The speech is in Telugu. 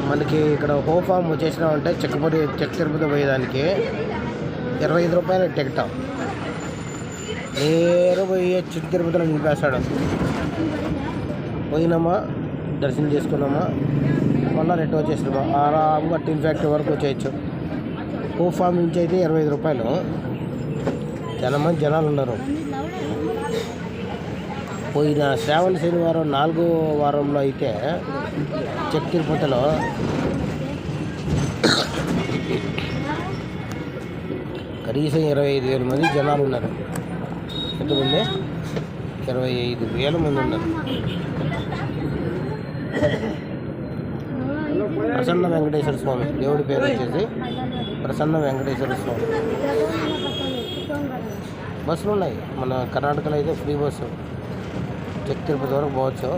మనకి ఇక్కడ హోఫామ్ వచ్చేసినామంటే చెక్ తిరుపతి పోయేదానికి 25 రూపాయలు టికెట్. నేరు పోయి చెక్ తిరుపతిలో నిలిపేస్తాడు. పోయినామా, దర్శనం చేసుకున్నామా, మళ్ళీ రెట్ వచ్చేసినామా, ఆరాంగా టీమ్ ఫ్యాక్టరీ వరకు వచ్చేయచ్చు. హోఫామ్ నుంచి అయితే 25 రూపాయలు. చాలా మంది జనాలు ఉన్నారు. పోయిన శ్రావణ శనివారం 4వ వారంలో అయితే చెక్ తిరుపతిలో కనీసం 25,000 మంది జనాలు ఉన్నారు. ఎంతమంది? 25,000 మంది ఉన్నారు. ప్రసన్న వెంకటేశ్వర స్వామి దేవుడి పేరు వచ్చేసి ప్రసన్న వెంకటేశ్వర స్వామి. బస్సులు ఉన్నాయి. మన కర్ణాటకలో అయితే ఫ్రీ బస్సు చెక్ తిరుపతి వరకు పోవచ్చు.